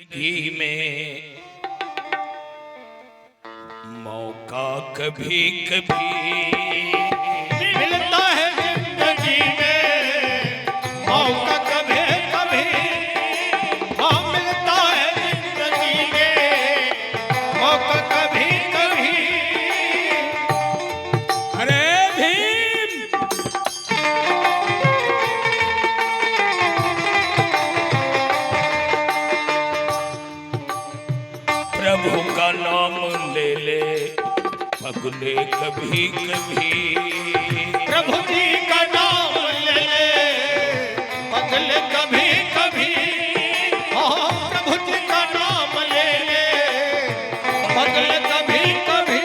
जिंदगी में मौका कभी कभी मिलता है जिंदगी में मौका कभी कभी। हाँ मिलता है जिंदगी में मौका कभी कभी। अरे भीम प्रभु का नाम ले ले पगले कभी कभी। प्रभु जी का नाम ले ले पगले कभी कभी। हाँ प्रभु जी का नाम ले ले पगले कभी कभी।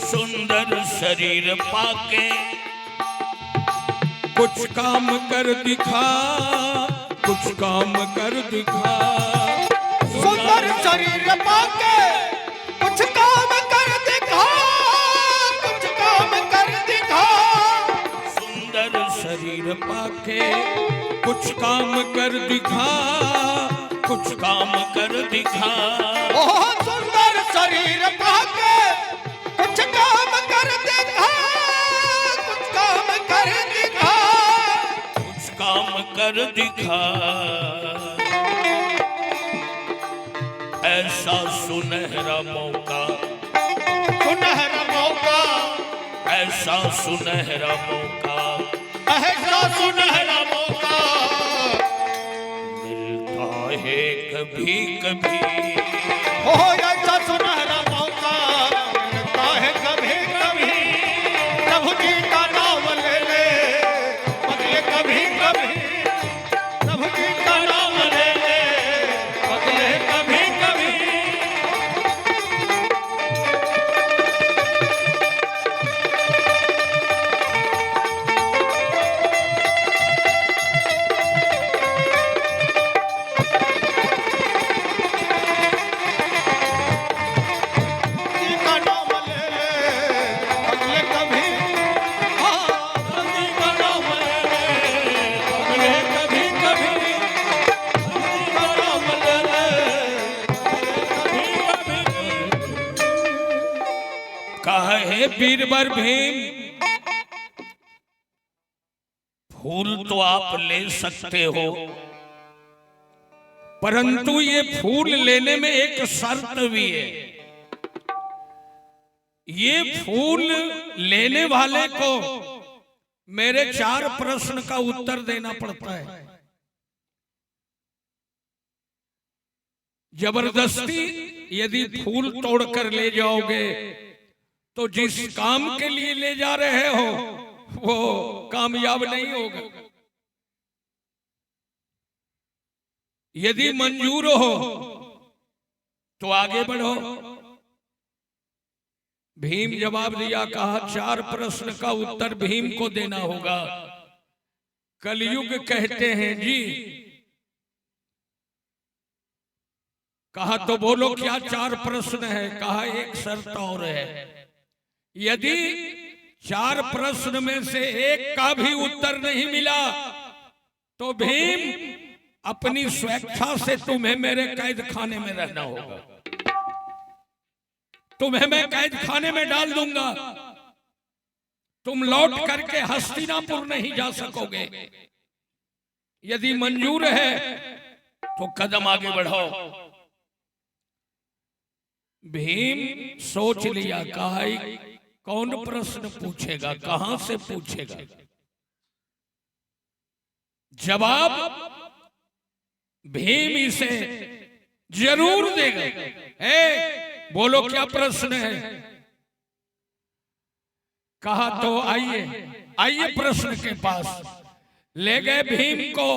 सुंदर शरीर पाके कुछ काम कर दिखा, कुछ काम कर दिखा। सुंदर शरीर पाके कुछ काम कर दिखा, कुछ काम कर दिखा। सुंदर शरीर पाके कुछ काम कर दिखा, कुछ काम कर दिखा। ओह सुंदर शरीर पाके कुछ काम कर दिखा, कुछ काम कर दिखा। कुछ काम कर दिखा। ऐसा सुनहरा मौका, सुनहरा मौका, ऐसा सुनहरा मौका ऐसा सुनहरा मौका मिलता है कभी कभी। ओह ऐसा सुनहरा मौका मिलता है कभी कभी। प्रभु जी का नाम ले ले पगले कभी कभी। प्रभु जी का नाम ले ले पगले कभी कभी। जी का नाम ले ले पगले कभी। हाँ जी का नाम ले ले पगले कभी कभी। जी का नाम ले ले कभी कभी। काहे बीरबर भीम, फूल तो आप ले सकते हो, परंतु ये फूल लेने में एक शर्त भी है। ये फूल लेने वाले को मेरे 4 प्रश्न का उत्तर देना पड़ता है। जबरदस्ती यदि फूल तोड़कर ले जाओगे तो जिस काम के लिए ले जा रहे हो वो कामयाब नहीं होगा। यदि मंजूर हो तो आगे बढ़ो। भीम जवाब दिया, कहा 4 प्रश्न का उत्तर भीम को देना होगा। कलयुग कहते हैं जी। कहा तो बोलो क्या 4 प्रश्न है? कहा एक शर्त और है, यदि 4 प्रश्न में से एक का भी उत्तर नहीं मिला तो भीम अपनी स्वेच्छा से तुम्हें मेरे कैद खाने में रहना होगा। तुम्हें मैं कैद खाने में डाल दूंगा। तुम लौट करके हस्तिनापुर नहीं जा सकोगे। यदि मंजूर है तो कदम आगे बढ़ाओ। भीम सोच लिया, कहा कौन प्रश्न पूछेगा, कहां से पूछेगा, जवाब भीम इसे जरूर देगा। बोलो क्या प्रश्न है? कहा तो आइए प्रश्न के पास। ले गए भीम को,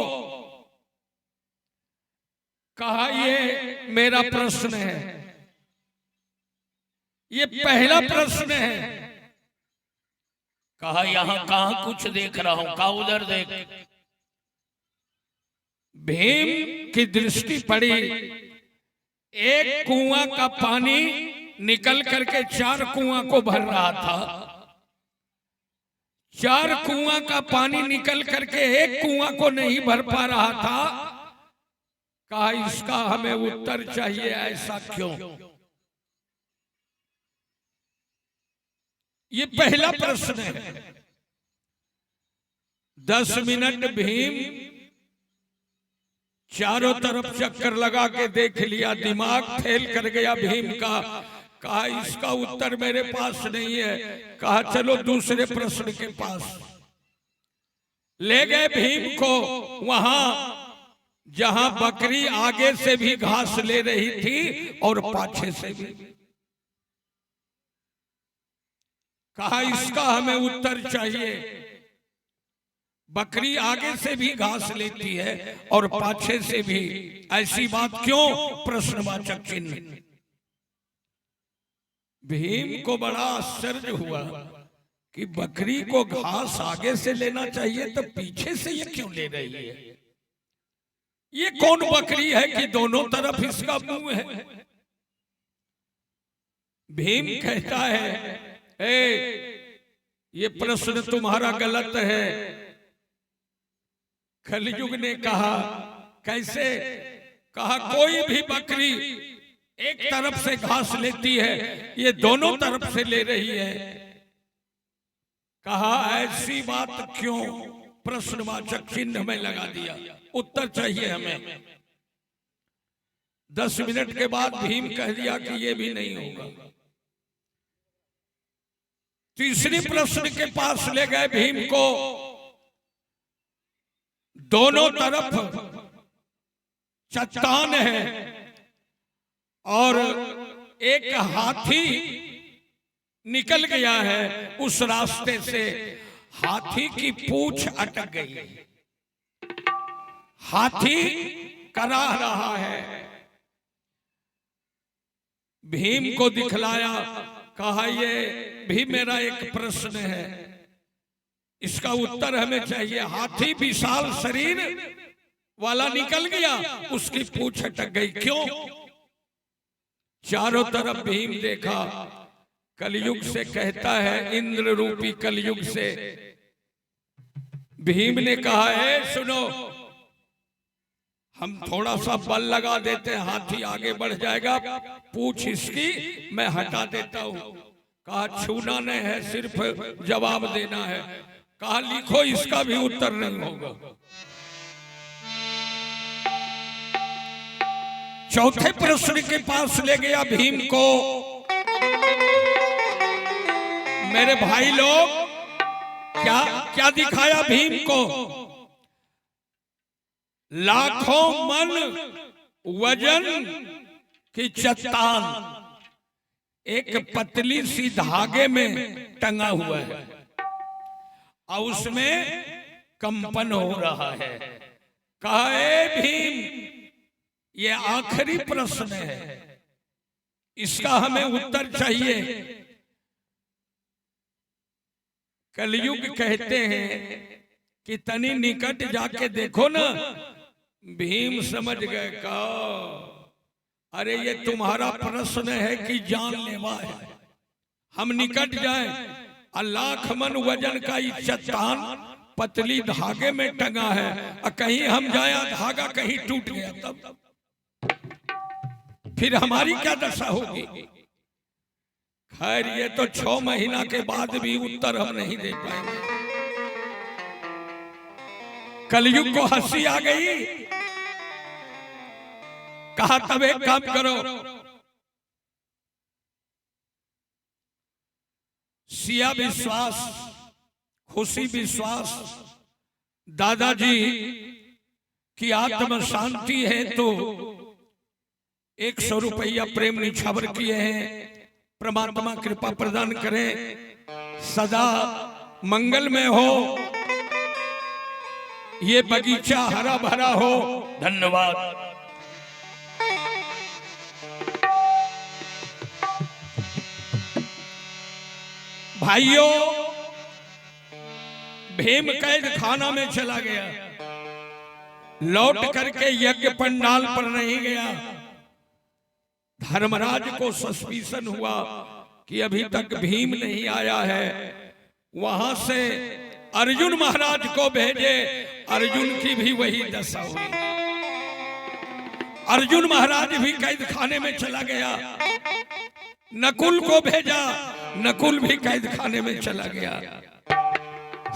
कहा ये मेरा प्रश्न है, ये पहला प्रश्न है। कहा यहां कहां कुछ देख रहा हूं, कहा उधर देख। भीम की दृष्टि पड़ी, एक कुआं का पानी निकल करके 4 कुआं को भर रहा था। 4 कुआं का पानी निकल करके एक कुआं को नहीं भर पा रहा था। कहा इसका हमें उत्तर चाहिए, ऐसा क्यों? ये पहला प्रश्न है। 10 मिनट भीम चारों तरफ चक्कर लगा के देख लिया, दिमाग फेल कर गया भीम का। कहा इसका उत्तर मेरे पास नहीं है। कहा चलो दूसरे प्रश्न के पास। ले गए भीम को वहां जहां बकरी आगे से भी घास ले रही थी और पाछे से भी। कहा इसका हमें उत्तर चाहिए। बकरी आगे से भी घास लेती है और पाछे से भी, ऐसी बात क्यों? प्रश्नवाचक चिन्ह। भीम को बड़ा आश्चर्य हुआ कि बकरी को घास आगे से लेना चाहिए तो पीछे से ये क्यों ले रही है? ये कौन बकरी है कि दोनों तरफ इसका मुंह है? भीम कहता है ये प्रश्न तुम्हारा गलत है। कलयुग ने कहा कैसे? कहा कोई भी बकरी एक तरफ से घास लेती है, ये दोनों तरफ से ले रही है। कहा ऐसी बात क्यों? प्रश्नवाचक चिन्ह में लगा दिया। उत्तर चाहिए हमें। 10 मिनट के बाद भीम कह दिया कि ये भी नहीं होगा। तीसरे प्रश्न के पास ले गए भीम को। दोनों तरफ चट्टान है और एक हाथी निकल गया है उस रास्ते से। हाथी की पूंछ अटक गई, हाथी कराह रहा है। भीम को दिखलाया, कहा ये भी मेरा एक प्रश्न है, इसका उत्तर हमें चाहिए। हाथी विशाल शरीर वाला निकल गया, उसकी पूंछ अटक गई, क्यों? चारों तरफ भीम देखा। कलयुग से कहता है, इंद्र रूपी कलयुग से भीम ने कहा है सुनो, हम थोड़ा सा बल लगा देते हैं, हाथी आगे बढ़ जाएगा, पूंछ इसकी मैं हटा देता हूं। कहा छूना नहीं है, सिर्फ जवाब देना है। कहा लिखो, इसका भी उत्तर नहीं होगा। चौथे प्रश्न के पास ले गया भीम को। मेरे भाई लोग, क्या दिखाया भीम को? लाखों मन वजन की चट्टान एक पतली सी धागे में टंगा हुआ है और उसमें कंपन हो रहा है। कहा भीम, ये आखिरी प्रश्न है, इसका हमें उत्तर चाहिए। कलयुग कहते हैं कि तनी निकट जाके देखो ना। भीम समझ गए, कहा अरे ये तुम्हारा प्रश्न है कि जानलेवा है। हम निकट जाएं, लाख मन वजन का ये चट्टान पतली धागे में टंगा है, और कहीं हम जाया धागा कहीं टूट गया, तब फिर हमारी क्या दशा होगी? खैर ये तो 6 महीना के बाद भी उत्तर हम नहीं दे पाएंगे। कलयुग को हंसी आ गई। कहा तब एक काम करो, सिया विश्वास, खुशी विश्वास, दादाजी की आत्म शांति है तो 100 रुपया प्रेम निछावर किए हैं। परमात्मा कृपा प्रदान करें, सदा मंगलमय हो, ये बगीचा हरा भरा हो। धन्यवाद। भाइयों, भीम कैद खाना में चला गया, लौट करके यज्ञ पंडाल पर नहीं गया। धर्मराज को सस्पिशन हुआ कि अभी तक भीम नहीं आया है। वहां से अर्जुन महाराज को भेजे, अर्जुन की भी वही दशा हुई। अर्जुन महाराज भी कैद खाने में चला गया। नकुल को भेजा, नकुल भी कैद खाने में चला गया।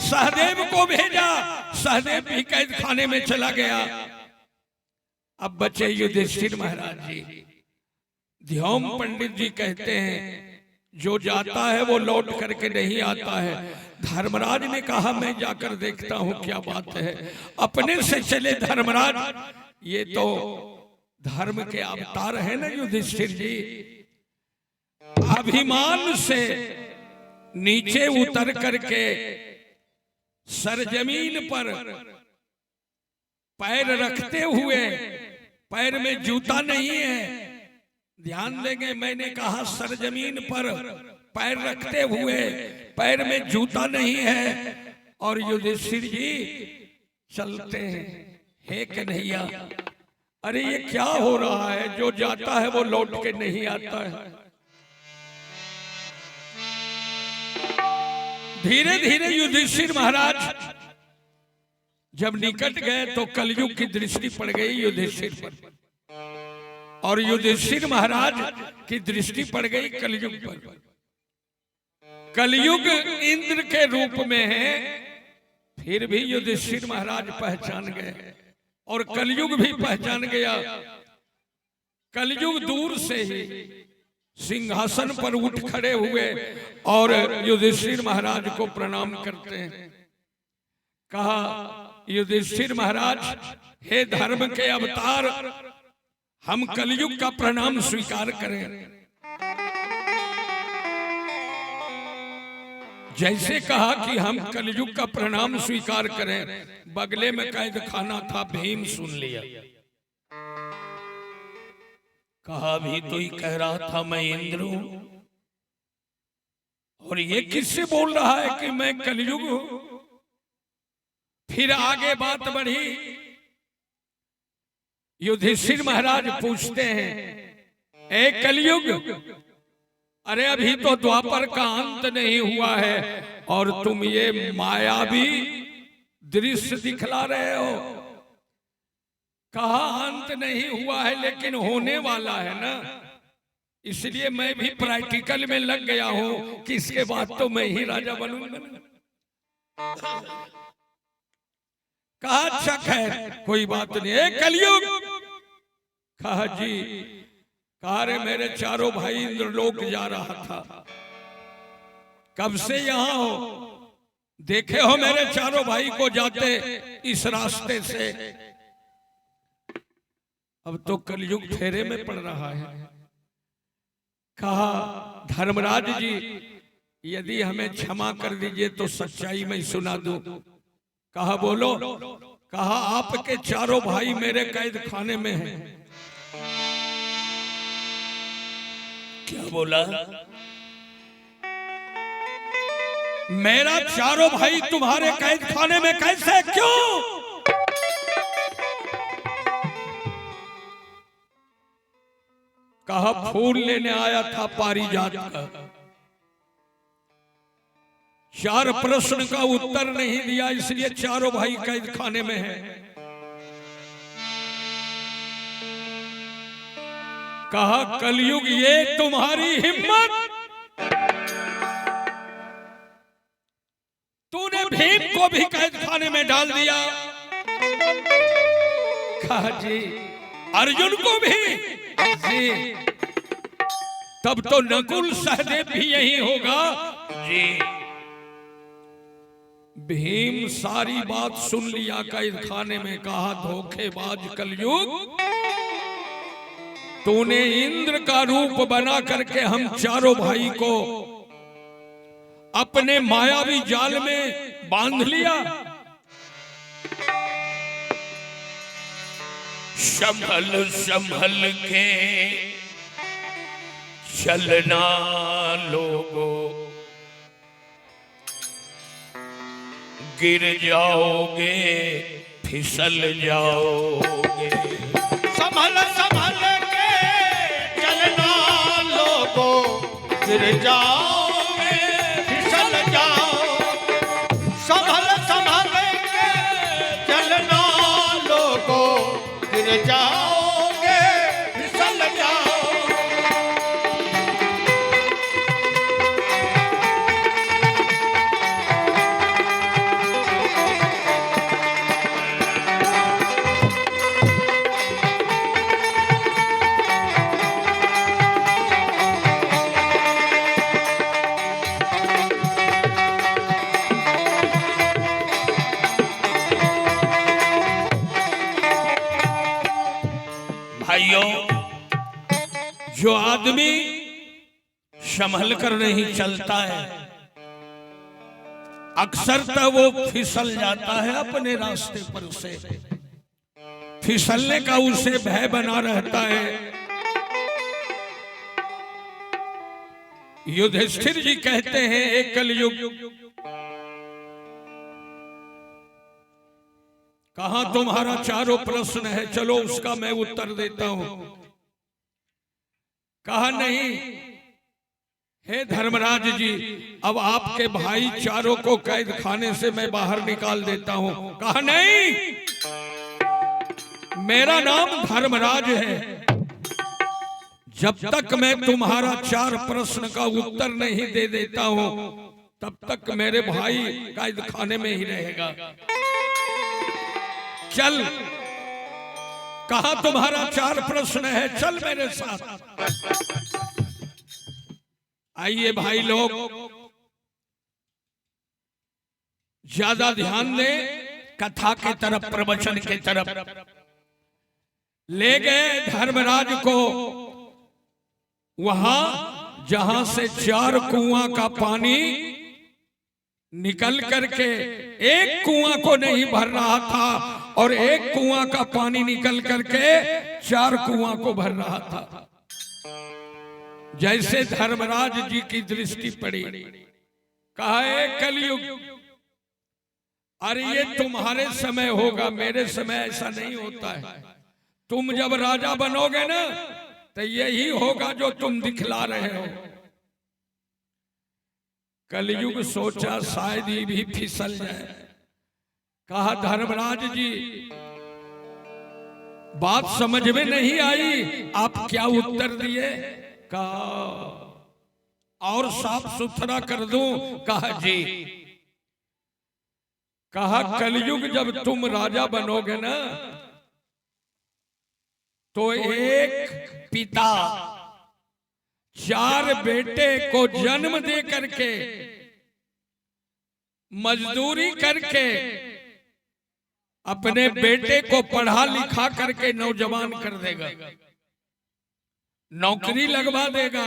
सहदेव को भेजा, सहदेव भी कैद खाने में चला गया। अब बचे युधिष्ठिर महाराज जी। ध्योम पंडित जी कहते हैं जो जाता है वो लौट करके नहीं आता है। धर्मराज ने कहा मैं जाकर देखता हूं क्या बात है। अपने से चले धर्मराज, ये तो धर्म के अवतार है ना युधिष्ठिर जी। अभिमान से नीचे उतर करके सरजमीन पर पैर रखते हुए, पैर में जूता नहीं है, ध्यान देंगे मैंने कहा सरजमीन पर पैर रखते हुए, पैर में जूता नहीं है, और युधिष्ठिर जी चलते हैं। हे कन्हैया, अरे ये क्या हो रहा है? जो जाता है वो लौट के नहीं आता है। धीरे धीरे युधिष्ठिर महाराज जब निकट गए तो कलयुग की दृष्टि पड़ गई युधिष्ठिर पर, और युधिष्ठिर महाराज की दृष्टि पड़ गई कलयुग पर। कलयुग इंद्र के रूप में है, फिर भी युधिष्ठिर महाराज पहचान गए और कलयुग भी पहचान गया। कलयुग दूर से ही सिंहासन पर उठ खड़े हुए और युधिष्ठिर महाराज को प्रणाम करते हैं। कहा युधिष्ठिर महाराज, हे धर्म के अवतार, हम कलयुग का प्रणाम स्वीकार करें। जैसे कहा कि हम कलयुग का प्रणाम स्वीकार करें, बगले में कैद खाना था, भीम सुन लिया। कहा भी तो ही कह रहा था मैं इंद्र हूं, और ये किससे बोल रहा है कि मैं कलयुग हूं? फिर आगे बात बढ़ी। युधिष्ठिर महाराज पूछते हैं, ए कलयुग, अरे अभी तो द्वापर का अंत नहीं हुआ है और तुम ये मायावी दृश्य दिखला रहे हो। कहा अंत नहीं हुआ है लेकिन होने वाला है ना, इसलिए मैं भी प्रैक्टिकल में लग गया हूं कि इसके बाद तो मैं ही राजा बनूंगा। कहा अच्छा खैर कोई बात नहीं है कलयुग। कहा जी, कहा रे मेरे चारों भाई इंद्रलोक जा रहा था, कब से यहां हो? देखे हो मेरे चारों भाई को जाते इस रास्ते से? अब तो कलयुग फेरे में पड़ रहा है। कहा धर्मराज जी, यदि हमें क्षमा कर दीजिए तो सच्चाई मैं सुना दूं। कहा बोलो। कहा आपके चारों भाई मेरे कैद खाने में हैं। क्या बोला? मेरा चारों भाई तुम्हारे कैद खाने में कैसे, क्यों? कहा फूल लेने आया था पारिजात का, 4 प्रश्न का उत्तर नहीं दिया, इसलिए चारों भाई कैद खाने में हैं। कहा कलयुग, ये तुम्हारी हिम्मत, तूने भीम को भी कैद खाने में डाल दिया। कहा जी, अर्जुन को भी जी, तब तो नकुल सहदेव भी यही होगा जी भीम सारी बात सुन लिया कैद खाने में। कहा धोखेबाज कलयुग, तूने इंद्र का रूप बना करके हम चारों भाई को अपने मायावी जाल में बांध लिया। संभल संभल के चलना लोगों, गिर जाओगे फिसल जाओगे। संभल संभल के चलना लोगों, गिर जाओगे फिसल जाओगे। संभल संभल के चलना लोगों, गिर जाओगे फिसल जाओगे। जो आदमी संभल कर नहीं चलता है अक्सर तो वो फिसल जाता है अपने रास्ते पर से। फिसलने का उसे भय बना रहता है। युधिष्ठिर जी कहते हैं एक कलयुग, कहा तुम्हारा चारों प्रश्न है, चलो उसका मैं उत्तर देता हूं। कहा नहीं, हे धर्मराज जी, अब आपके भाई चारों को कैद खाने से मैं बाहर निकाल देता हूं। कहा नहीं, मेरा नाम धर्मराज है। जब तक मैं तुम्हारा 4 प्रश्न का उत्तर नहीं दे देता हूं तब तक मेरे भाई कैद खाने में ही रहेगा। चल, कहा तुम्हारा 4 प्रश्न है, चल मेरे साथ। आइए भाई लोग, ज्यादा ध्यान दें कथा के तरफ, प्रवचन के तरफ। ले गए धर्मराज को वहां जहां से 4 कुआं का पानी निकल करके एक कुआं को नहीं भर रहा था और एक कुआं का पानी निकल करके 4 कुआं को भर रहा था। जैसे धर्मराज जी की दृष्टि पड़ी, कहा कलयुग, अरे ये तुम्हारे समय होगा, मेरे समय ऐसा नहीं होता है। तुम जब राजा बनोगे ना तो यही होगा जो तुम दिखला रहे हो। कलयुग सोचा शायद ये भी फिसल जाए। कहा धर्मराज जी, बात समझ में नहीं आई, आप क्या उत्तर दिए? कहा और साफ सुथरा कर दूं? कहा जी। कहा कलयुग जब तुम राजा बनोगे ना तो एक पिता 4 बेटे को जन्म दे करके मजदूरी करके अपने बेटे को पढ़ा लिखा करके नौजवान कर देगा, नौकरी लगवा देगा।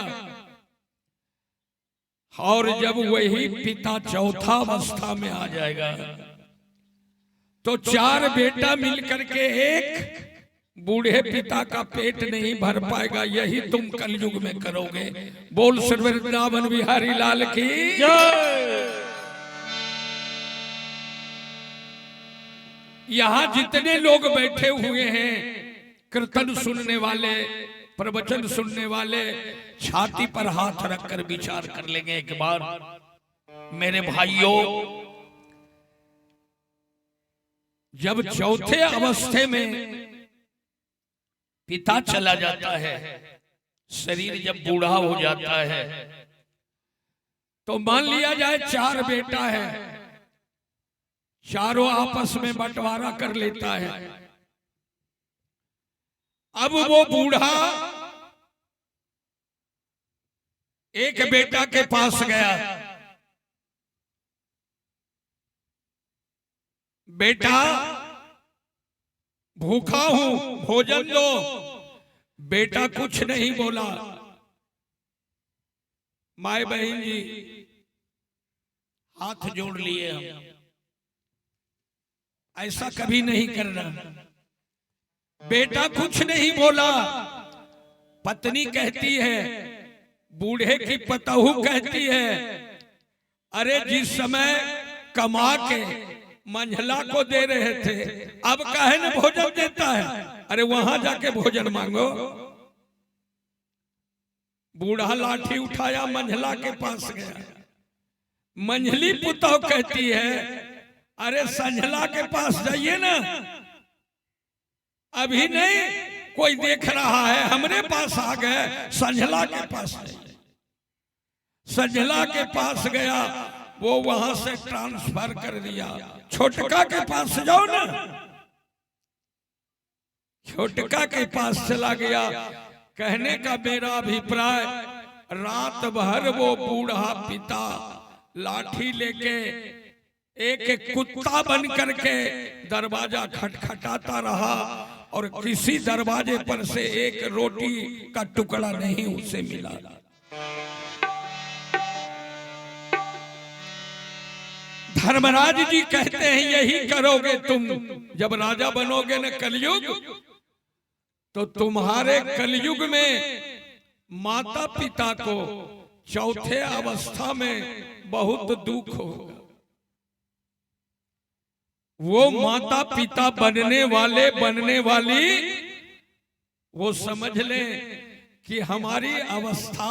और जब वही पिता चौथा अवस्था में आ जाएगा तो 4 बेटा मिलकर के एक बूढ़े पिता का पेट नहीं भर पाएगा। यही तुम कलयुग में करोगे। बोल श्री वृंदावन बिहारी लाल की जय। यहां जितने लोग बैठे हुए हैं, कीर्तन सुनने वाले, प्रवचन सुनने वाले, छाती पर हाथ रखकर विचार कर लेंगे एक बार। मेरे भाइयों, जब चौथे अवस्थे में पिता चला जाता है, शरीर जब बूढ़ा हो जाता है, तो मान लिया जाए 4 बेटा है, चारों आपस में बंटवारा कर लेता है। अब वो बूढ़ा एक बेटा के पास गया, बेटा भूखा हूं, भोजन दो। बेटा कुछ नहीं बोला। माए बहन जी हाथ जोड़ लिए हम, ऐसा कभी नहीं करना। बेटा कुछ नहीं बोला। पत्नी कहती है, बूढ़े की पतहू कहती है, अरे जिस समय कमा के मंझला को दे रहे थे, अब काहे न भोजन देता है? अरे वहां जाके भोजन मांगो। बूढ़ा लाठी उठाया, मंझला के पास गया। मंझली पुतहू कहती है, अरे संझला के पास जाइए ना, अभी नहीं कोई देख रहा है, हमरे पास आ गए, संझला के पास जाइए। संझला के पास गया, वो वहां से ट्रांसफर कर दिया। छोटका के पास जाओ ना। छोटका के पास चला गया। कहने का मेरा अभिप्राय, रात भर वो बूढ़ा पिता लाठी लेके एक कुत्ता बन करके दरवाजा खटखटाता रहा और किसी दरवाजे पर से एक रोटी का टुकड़ा नहीं उसे मिला। धर्मराज जी कहते हैं, यही करोगे तुम जब राजा बनोगे न कलयुग, तो तुम्हारे कलयुग में माता पिता को चौथे अवस्था में बहुत दुख होगा। वो माता पिता बनने वाली वो समझ लें कि हमारी अवस्था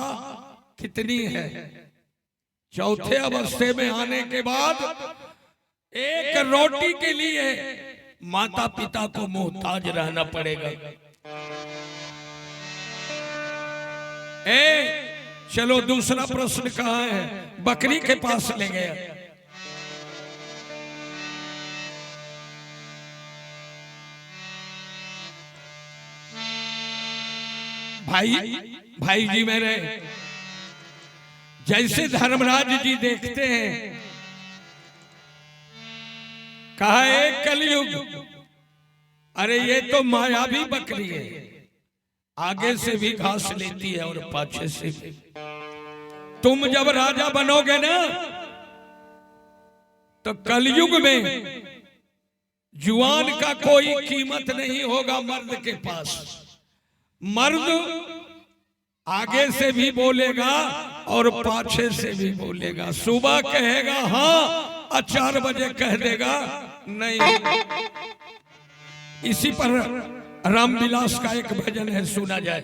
कितनी है। चौथे अवस्थे में आने के बाद एक रोटी के लिए माता पिता को मोहताज रहना पड़ेगा। चलो दूसरा प्रश्न कहाँ है? बकरी के पास ले गया। भाई जी मेरे, जैसे धर्मराज जी देखते हैं, कहा एक कलयुग, अरे ये तो मायावी बकरी है, आगे से भी घास लेती है और पाछे से भी। तुम जब राजा बनोगे ना, तो कलयुग में जुआन का कोई कीमत नहीं होगा मर्द के पास। मर्द आगे से भी बोलेगा और पाछे से भी बोलेगा। सुबह कहेगा हाँ और 4 बजे कह देगा नहीं। इसी पर रामविलास का एक भजन है, सुना जाए।